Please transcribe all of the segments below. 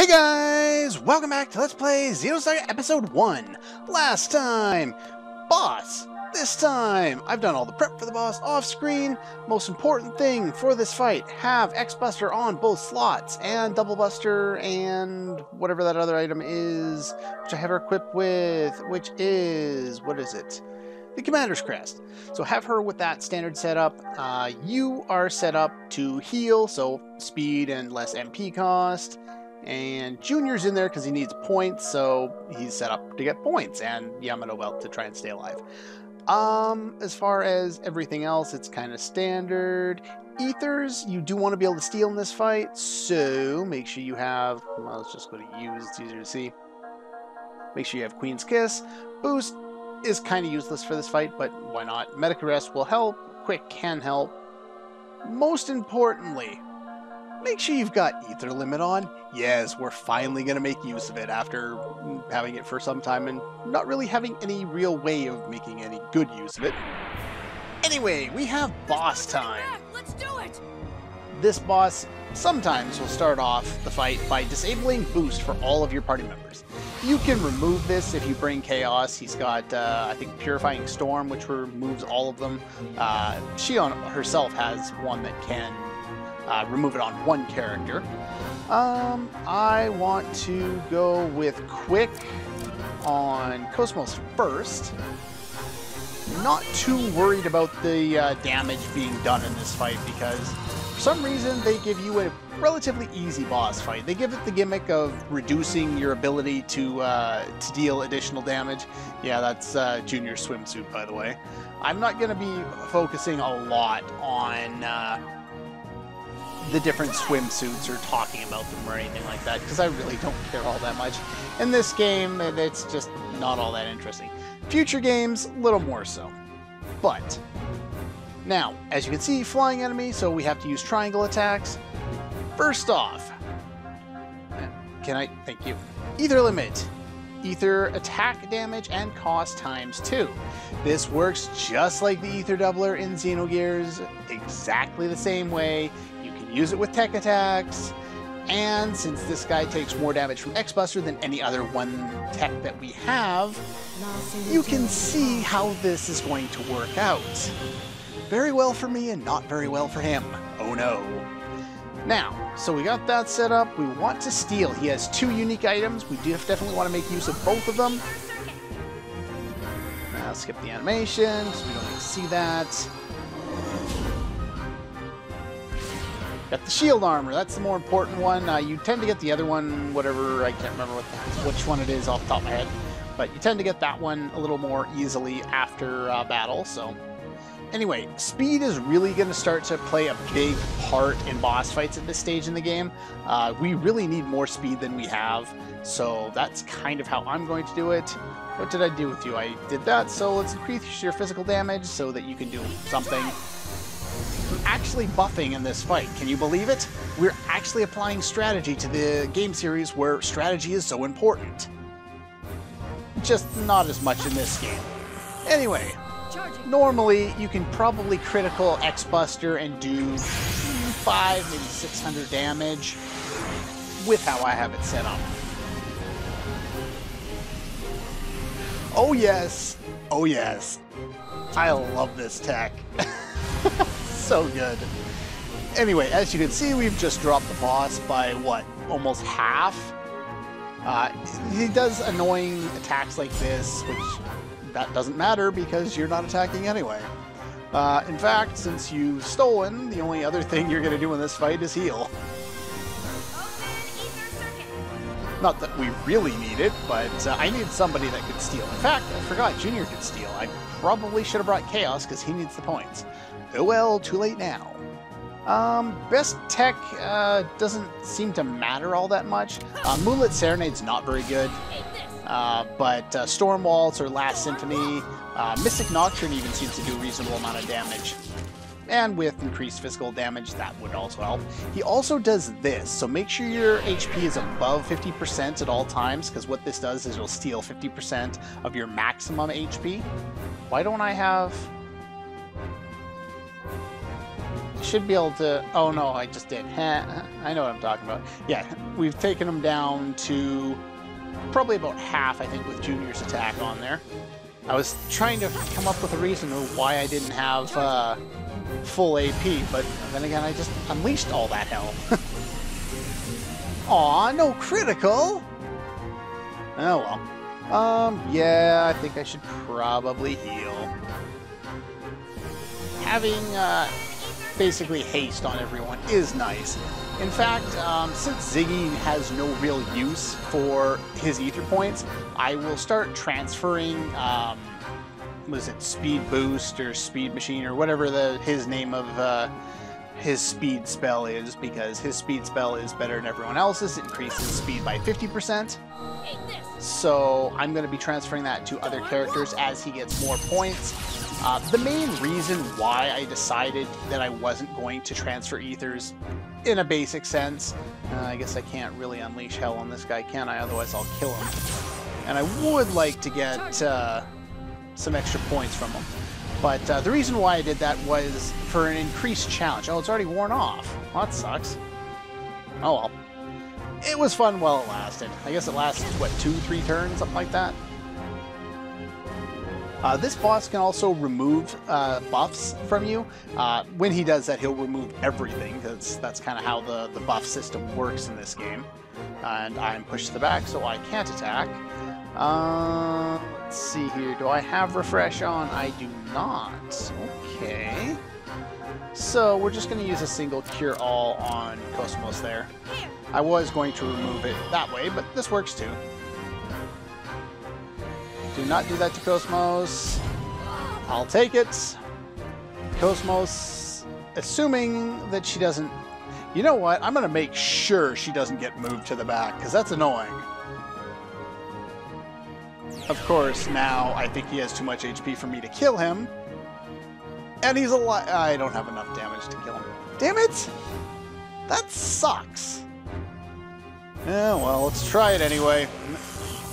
Hey guys! Welcome back to Let's Play Xenosaga Episode 1. Last time, boss. This time, I've done all the prep for the boss off screen. Most important thing for this fight, have X-Buster on both slots, and Double Buster, and whatever that other item is, which I have her equipped with, which is, what is it? The Commander's Crest. So have her with that standard setup. You are set up to heal, so speed and less MP cost. And Junior's in there because he needs points, so he's set up to get points, and Yamato Belt to try and stay alive. As far as everything else, it's kind of standard. Ethers, you do want to be able to steal in this fight, so make sure you have, well, let's just go to use, it's easier to see. Make sure you have Queen's Kiss. Boost is kind of useless for this fight, but why not? Medic Arrest will help, Quick can help. Most importantly, make sure you've got Ether Limit on. Yes, we're finally going to make use of it after having it for some time and not really having any real way of making any good use of it. Anyway, we have boss time. Let's do it. This boss sometimes will start off the fight by disabling boost for all of your party members. You can remove this if you bring Chaos. He's got, I think, Purifying Storm, which removes all of them. She herself has one that can remove it on one character. I want to go with Quick on KOS-MOS first. Not too worried about the damage being done in this fight because for some reason they give you a relatively easy boss fight. They give it the gimmick of reducing your ability to deal additional damage. Yeah, that's Junior's swimsuit, by the way. I'm not going to be focusing a lot on the different swimsuits or talking about them or anything like that, because I really don't care all that much. In this game, it's just not all that interesting. Future games, a little more so. But, now, as you can see, flying enemy, so we have to use triangle attacks. First off, thank you. Ether Limit. Ether attack damage and cost ×2. This works just like the Ether Doubler in Xenogears, exactly the same way. You can use it with tech attacks, and since this guy takes more damage from X-Buster than any other one tech that we have, you can see how this is going to work out. Very well for me and not very well for him. Oh no. Now, so we got that set up. We want to steal. He has 2 unique items. We do definitely want to make use of both of them. Now, skip the animation because we don't need to see that. Got the shield armor. That's the more important one. You tend to get the other one, whatever, I can't remember which one it is off the top of my head. But you tend to get that one a little more easily after battle, so... Anyway, speed is really going to start to play a big part in boss fights at this stage in the game. We really need more speed than we have, so that's kind of how I'm going to do it. What did I do with you? I did that, so let's increase your physical damage so that you can do something. I'm actually buffing in this fight, can you believe it? We're actually applying strategy to the game series where strategy is so important. Just not as much in this game. Anyway. Normally, you can probably critical X-Buster and do 5, maybe 600 damage with how I have it set up. Oh yes! Oh yes! I love this tech. So good. Anyway, as you can see, we've just dropped the boss by, what, almost half? He does annoying attacks like this, which... that doesn't matter because you're not attacking anyway. In fact, since you've stolen, the only other thing you're going to do in this fight is heal. Not that we really need it, but I need somebody that could steal. In fact, I forgot Junior could steal. I probably should have brought Chaos because he needs the points. Oh well, too late now. Best tech doesn't seem to matter all that much. Moonlit Serenade's not very good. But Storm Waltz or Last Symphony, Mystic Nocturne even seems to do a reasonable amount of damage. And with increased physical damage, that would also help. He also does this, so make sure your HP is above 50% at all times, because what this does is it'll steal 50% of your maximum HP. Why don't I have... should be able to... Oh, no, I just did. I know what I'm talking about. Yeah, we've taken him down to probably about half, I think, with Junior's attack on there. I was trying to come up with a reason why I didn't have full AP, but then again, I just unleashed all that hell. Aw, no critical! Oh, well. Yeah, I think I should probably heal. Having, basically haste on everyone is nice. In fact, since Ziggy has no real use for his ether points, I will start transferring, was it Speed Boost or Speed Machine or whatever his name of his speed spell is, because his speed spell is better than everyone else's. It increases speed by 50%. So I'm going to be transferring that to other characters as he gets more points. The main reason why I decided that I wasn't going to transfer ethers in a basic sense, I guess I can't really unleash hell on this guy, can I? Otherwise I'll kill him. And I would like to get some extra points from him. But the reason why I did that was for an increased challenge. Oh, it's already worn off. Well, that sucks. Oh well. It was fun while it lasted. I guess it lasted, what, 2-3 turns? Something like that? This boss can also remove buffs from you. When he does that, he'll remove everything, because that's kind of how the buff system works in this game. And I'm pushed to the back, so I can't attack. Let's see here. Do I have refresh on? I do not. Okay. So we're just going to use a single cure all on KOS-MOS there. I was going to remove it that way, but this works too. Do not do that to KOS-MOS. I'll take it. KOS-MOS, assuming that she doesn't... You know what? I'm going to make sure she doesn't get moved to the back, because that's annoying. Of course, now I think he has too much HP for me to kill him. And he's alive. I don't have enough damage to kill him. Damn it! That sucks. Yeah, well, let's try it anyway.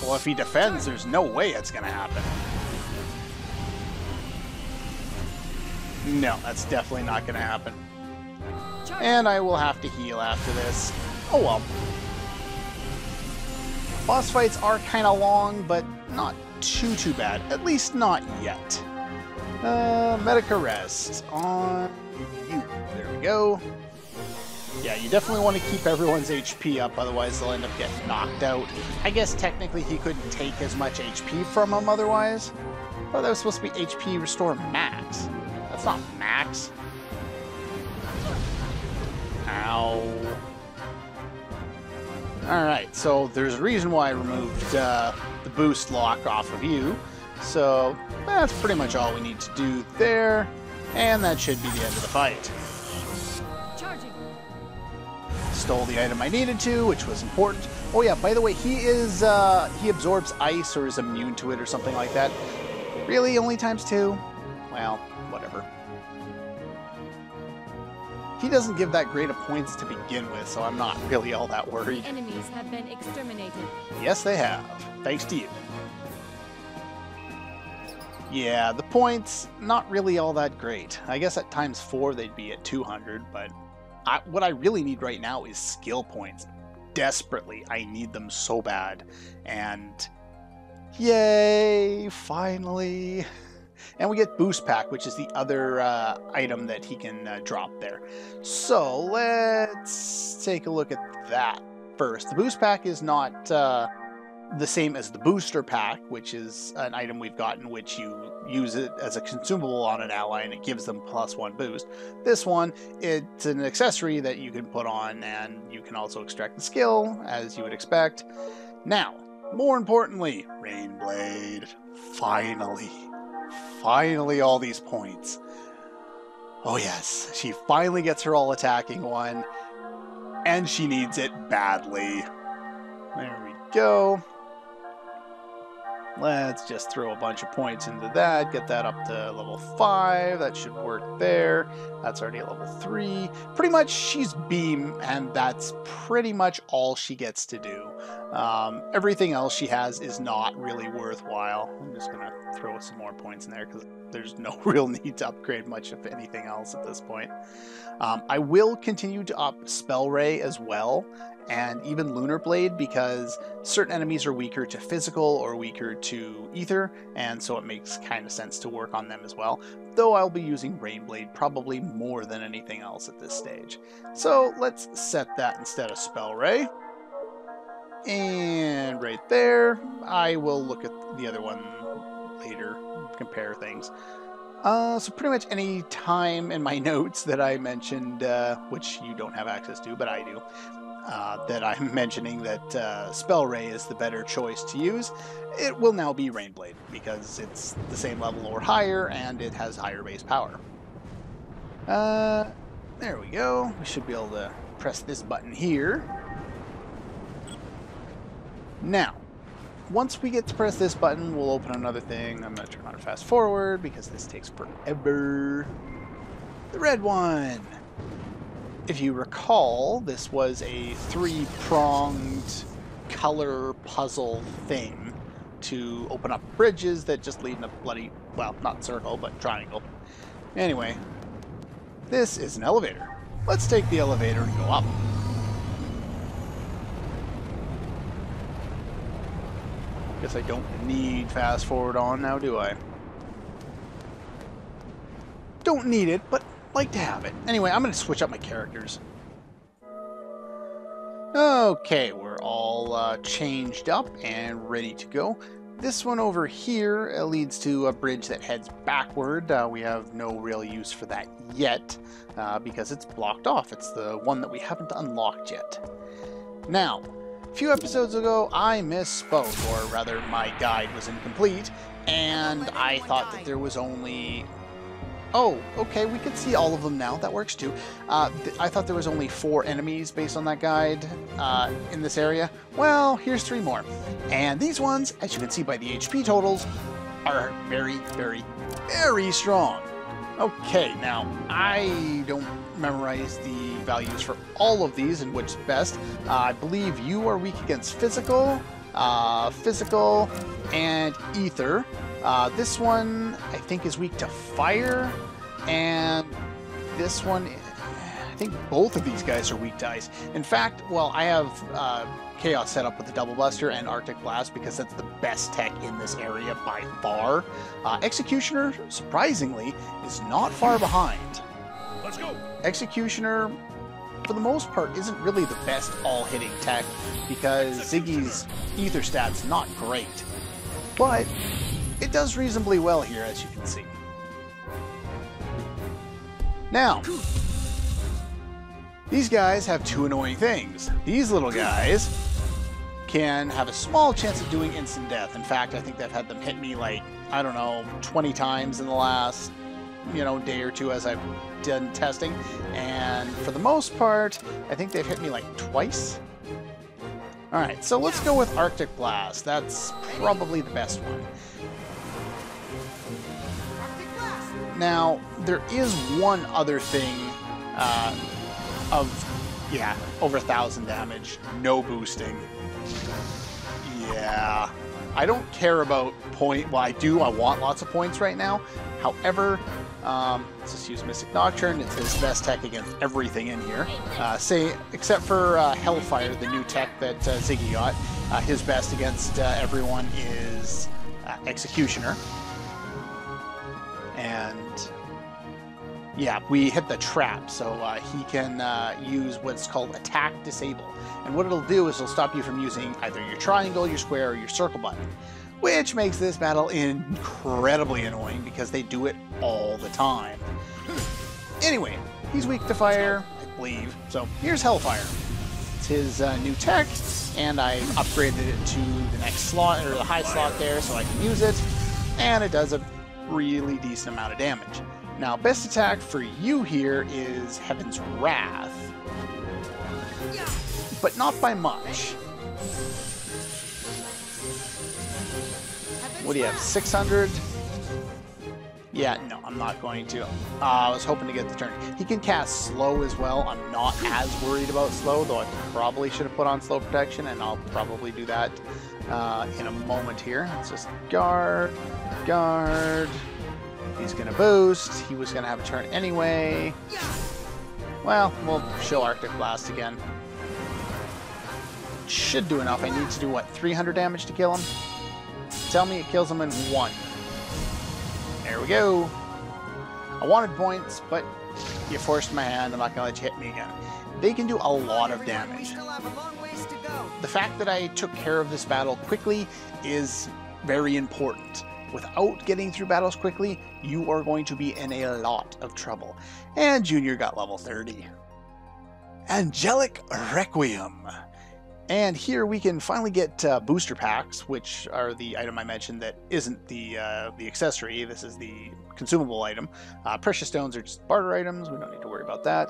Well, if he defends, there's no way it's gonna happen. No, that's definitely not gonna happen. And I will have to heal after this. Oh well. Boss fights are kind of long, but not too bad. At least not yet. Medic arrest on you. There we go. Yeah, you definitely want to keep everyone's HP up, otherwise they'll end up getting knocked out. I guess technically he couldn't take as much HP from them otherwise. Oh, that was supposed to be HP restore max. That's not max. Ow. Alright, so there's a reason why I removed the boost lock off of you. So that's pretty much all we need to do there. And that should be the end of the fight. Charging. Stole the item I needed to, which was important. Oh yeah, by the way, he absorbs ice or is immune to it or something like that. Really? Only ×2? Well, whatever. He doesn't give that great of points to begin with, so I'm not really all that worried. Enemies have been exterminated. Yes, they have. Thanks to you. Yeah, the points, not really all that great. I guess at ×4 they'd be at 200, but what I really need right now is skill points. Desperately, I need them so bad. And yay, finally. And we get Boost Pack, which is the other item that he can drop there. So let's take a look at that first. The Boost Pack is not the same as the Booster Pack, which is an item we've gotten which you use it as a consumable on an ally and it gives them +1 boost. This one, it's an accessory that you can put on and you can also extract the skill, as you would expect. Now, more importantly, Rainblade. Finally. Finally all these points. Oh yes, she finally gets her all attacking one, and she needs it badly. There we go. Let's just throw a bunch of points into that, get that up to level 5. That should work there. That's already at level 3. Pretty much she's beam, and that's pretty much all she gets to do. Everything else she has is not really worthwhile. I'm just going to throw some more points in there because there's no real need to upgrade much of anything else at this point. I will continue to up Spell Ray as well, and even Lunar Blade, because certain enemies are weaker to physical or weaker to ether, and so it makes kind of sense to work on them as well, though I'll be using Rain Blade probably more than anything else at this stage. So let's set that instead of Spell Ray. And right there, I will look at the other one later, compare things. So pretty much any time in my notes that I mentioned, which you don't have access to, but I do, that I'm mentioning that Spell Ray is the better choice to use, it will now be Rain Blade, because it's the same level or higher, and it has higher base power. There we go. We should be able to press this button here. Now, once we get to press this button, we'll open another thing. I'm going to turn on fast forward because this takes forever. The red one. If you recall, this was a 3-pronged color puzzle thing to open up bridges that just lead in a bloody, well, not circle, but triangle. Anyway, this is an elevator. Let's take the elevator and go up. Guess I don't need fast forward on now, do I? Don't need it, but like to have it. Anyway, I'm going to switch up my characters. Okay, we're all changed up and ready to go. This one over here leads to a bridge that heads backward. We have no real use for that yet because it's blocked off. It's the one that we haven't unlocked yet. Now, a few episodes ago, I misspoke, or rather, my guide was incomplete, and I thought that there was only... Oh, okay, we can see all of them now. That works too. I thought there was only 4 enemies based on that guide in this area. Well, here's 3 more. And these ones, as you can see by the HP totals, are very, very, very strong. Okay, now, I don't memorize the values for all of these and which is best. I believe you are weak against physical, and ether. This one, I think, is weak to fire, and this one, I think both of these guys are weak to ice. In fact, well, I have Chaos set up with the Double Buster and Arctic Blast because that's the best tech in this area by far. Executioner, surprisingly, is not far behind. Let's go! Executioner, for the most part, isn't really the best all-hitting tech because Ziggy's ether stat's not great. But it does reasonably well here, as you can see. Now, these guys have 2 annoying things. These little guys can have a small chance of doing instant death. In fact, I think I've had them hit me like, I don't know, 20 times in the last, day or 2 as I've done testing. And for the most part, I think they've hit me like twice. Alright, so let's go with Arctic Blast. That's probably the best one. Now, there is one other thing over 1,000 damage, no boosting. Yeah, I don't care about point. Well, I do. I want lots of points right now. However, let's just use Mystic Nocturne. It's his best tech against everything in here. Except for Hellfire, the new tech that Ziggy got. His best against everyone is Executioner. And yeah, we hit the trap, so he can use what's called Attack Disable. And what it'll do is it'll stop you from using either your triangle, your square, or your circle button, which makes this battle incredibly annoying because they do it all the time. Anyway, he's weak to fire, I believe, so here's Hellfire. It's his new tech, and I upgraded it to the next slot, or the high slot there, so I can use it, and it does a really decent amount of damage. Now, best attack for you here is Heaven's Wrath, but not by much. What do you have, 600? Yeah, no, I'm not going to. I was hoping to get the turn. He can cast slow as well. I'm not as worried about slow, though I probably should have put on slow protection, and I'll probably do that in a moment here. Let's just guard. He's going to boost. He was going to have a turn anyway. Well, we'll show Arctic Blast again. Should do enough. I need to do, what, 300 damage to kill him? Tell me it kills him in 1. There we go. I wanted points, but you forced my hand. I'm not going to let you hit me again. They can do a lot of damage. The fact that I took care of this battle quickly is very important. Without getting through battles quickly, you are going to be in a lot of trouble. And Junior got level 30. Angelic Requiem. And here we can finally get booster packs, which are the item I mentioned that isn't the accessory. This is the consumable item. Precious stones are just barter items. We don't need to worry about that.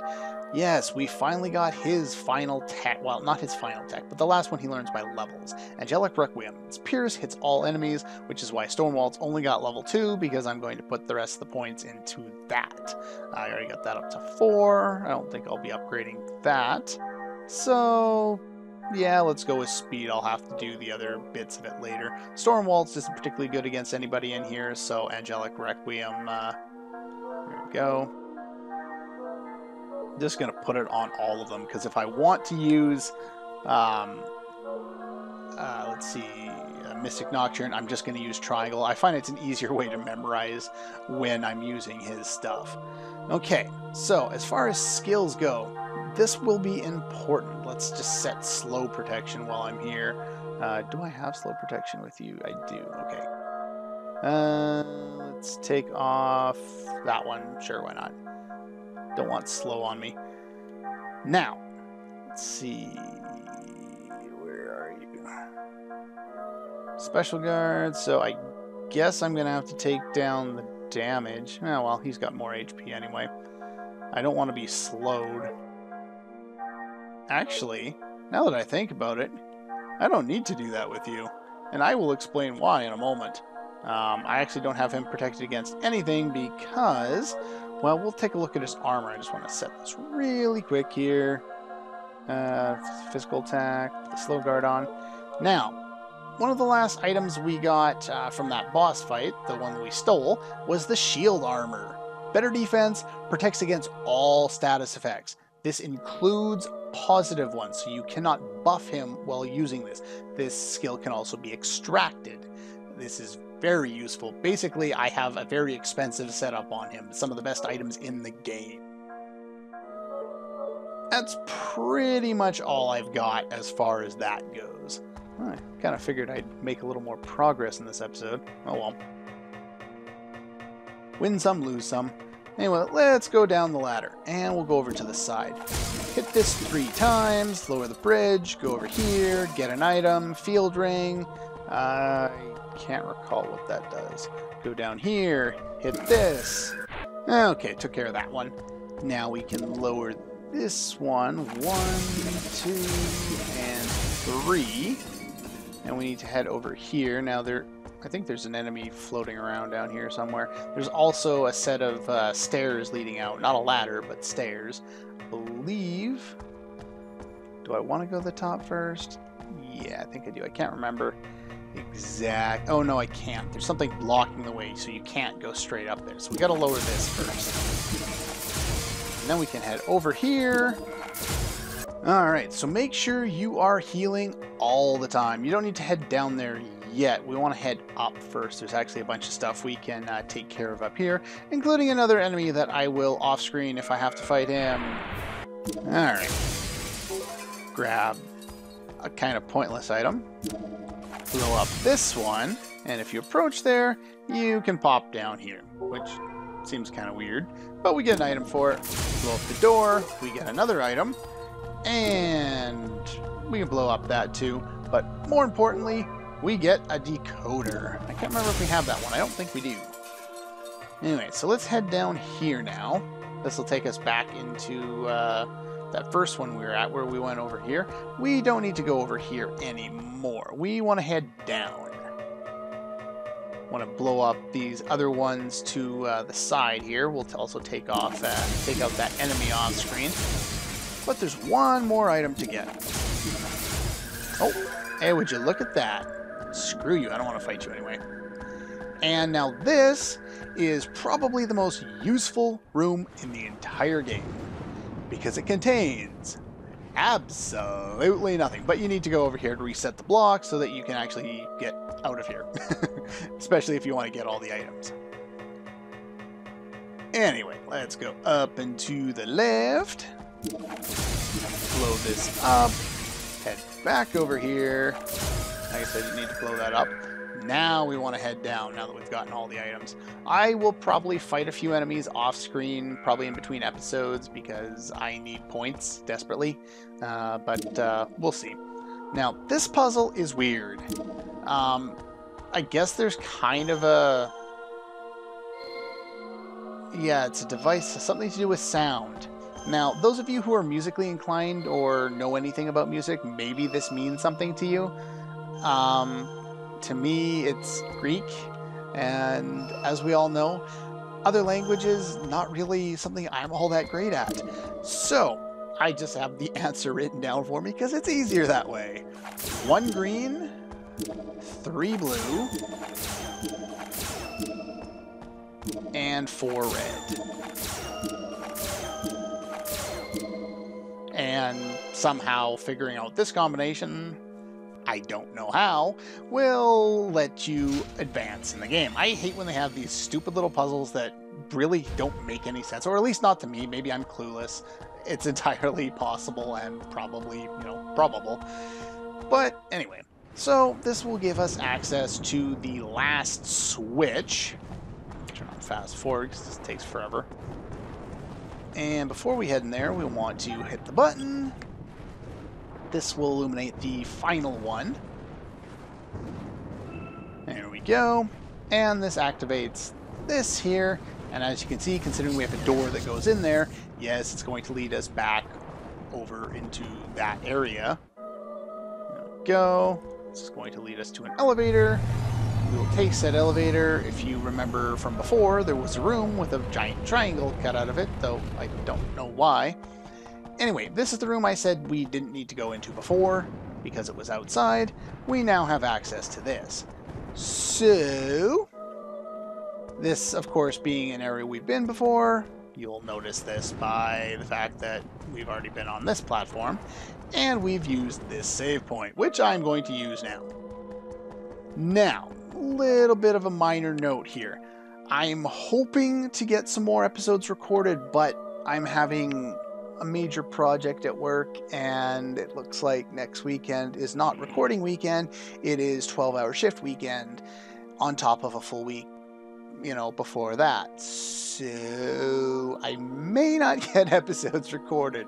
Yes, we finally got his final tech. Well, not his final tech, but the last one he learns by levels. Angelic Requiem. Its Pierce hits all enemies, which is why Stonewall's only got level 2, because I'm going to put the rest of the points into that. I already got that up to 4. I don't think I'll be upgrading that. So yeah, let's go with speed. I'll have to do the other bits of it later. Storm Waltz isn't particularly good against anybody in here, so Angelic Requiem, there we go. Just going to put it on all of them, because if I want to use, let's see, Mystic Nocturne, I'm just going to use Triangle. I find it's an easier way to memorize when I'm using his stuff. Okay, so as far as skills go, this will be important. Let's just set slow protection while I'm here. Do I have slow protection with you? I do. Okay. Let's take off that one. Sure, why not? Don't want slow on me. Now, let's see. Where are you? Special guard. So I guess I'm going to have to take down the damage. Oh, well, he's got more HP anyway. I don't want to be slowed. Actually, now that I think about it, I don't need to do that with you. And I will explain why in a moment. I actually don't have him protected against anything because, well, we'll take a look at his armor. I just want to set this really quick here. Physical attack, put the slow guard on. Now, one of the last items we got from that boss fight, the one that we stole, was the shield armor. Better defense, protects against all status effects. This includes positive ones, so you cannot buff him while using this. This skill can also be extracted. This is very useful. Basically, I have a very expensive setup on him. Some of the best items in the game. That's pretty much all I've got as far as that goes. I kind of figured I'd make a little more progress in this episode. Oh well. Win some, lose some. Anyway, let's go down the ladder, and we'll go over to the side. Hit this 3 times, lower the bridge, go over here, get an item, field ring. I can't recall what that does. Go down here, hit this. Okay, took care of that one. Now we can lower this one. 1, 2, and 3. And we need to head over here. Now I think there's an enemy floating around down here somewhere. There's also a set of stairs leading out. Not a ladder, but stairs. I believe... Do I want to go to the top first? Yeah, I think I do. I can't remember exact... Oh, no, I can't. There's something blocking the way, so you can't go straight up there. So we got to lower this first. And then we can head over here. Alright, so make sure you are healing all the time. You don't need to head down there yet. We want to head up first. There's actually a bunch of stuff we can take care of up here, including another enemy that I will off-screen if I have to fight him. Alright. Grab a kind of pointless item. Blow up this one, and if you approach there, you can pop down here, which seems kind of weird, but we get an item for it. Blow up the door, we get another item, and we can blow up that too, but more importantly, we get a decoder. I can't remember if we have that one. I don't think we do. Anyway, so let's head down here now. This will take us back into that first one we were at where we went over here. We don't need to go over here anymore. We want to head down. Want to blow up these other ones to the side here. We'll also take out that enemy off screen. But there's one more item to get. Oh, hey, would you look at that? Screw you, I don't want to fight you anyway. And now this is probably the most useful room in the entire game, because it contains absolutely nothing. But you need to go over here to reset the block so that you can actually get out of here. Especially if you want to get all the items. Anyway, let's go up and to the left. Blow this up. Head back over here. Like I said, you need to blow that up. Now we want to head down, now that we've gotten all the items. I will probably fight a few enemies off screen, probably in between episodes, because I need points desperately. But we'll see. Now, this puzzle is weird. I guess there's kind of a... Yeah, it's a device, something to do with sound. Now, those of you who are musically inclined or know anything about music, maybe this means something to you. To me, it's Greek, and as we all know, other languages, not really something I'm all that great at. So, I just have the answer written down for me because it's easier that way. 1 green, 3 blue, and 4 red. And somehow figuring out this combination, I don't know how, will let you advance in the game. I hate when they have these stupid little puzzles that really don't make any sense, or at least not to me. Maybe I'm clueless. It's entirely possible and probably, probable. But anyway, so this will give us access to the last switch. Turn on fast forward because this takes forever. And before we head in there, we want to hit the button. This will illuminate the final one. There we go. And this activates this here. And as you can see, considering we have a door that goes in there, yes, it's going to lead us back over into that area. There we go. This is going to lead us to an elevator. We will take said elevator. If you remember from before, there was a room with a giant triangle cut out of it, though I don't know why. Anyway, this is the room I said we didn't need to go into before, because it was outside. We now have access to this. So, this, of course, being an area we've been before, you'll notice this by the fact that we've already been on this platform, and we've used this save point, which I'm going to use now. Now, a little bit of a minor note here. I'm hoping to get some more episodes recorded, but I'm having a major project at work, and it looks like next weekend is not recording weekend. It is 12-hour shift weekend on top of a full week, before that. So I may not get episodes recorded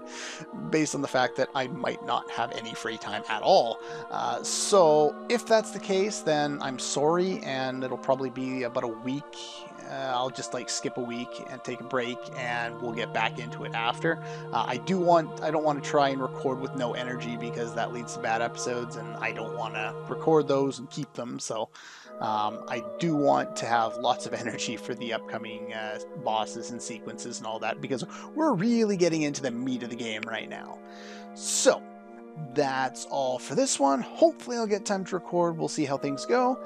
based on the fact that I might not have any free time at all. So if that's the case, then I'm sorry, and it'll probably be about a week. I'll just skip a week and take a break, and we'll get back into it after. I don't want to try and record with no energy, because that leads to bad episodes, and I don't want to record those and keep them. So I do want to have lots of energy for the upcoming bosses and sequences and all that, because we're really getting into the meat of the game right now. So that's all for this one. Hopefully I'll get time to record. We'll see how things go,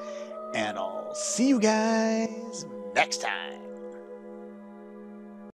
and I'll see you guys next time.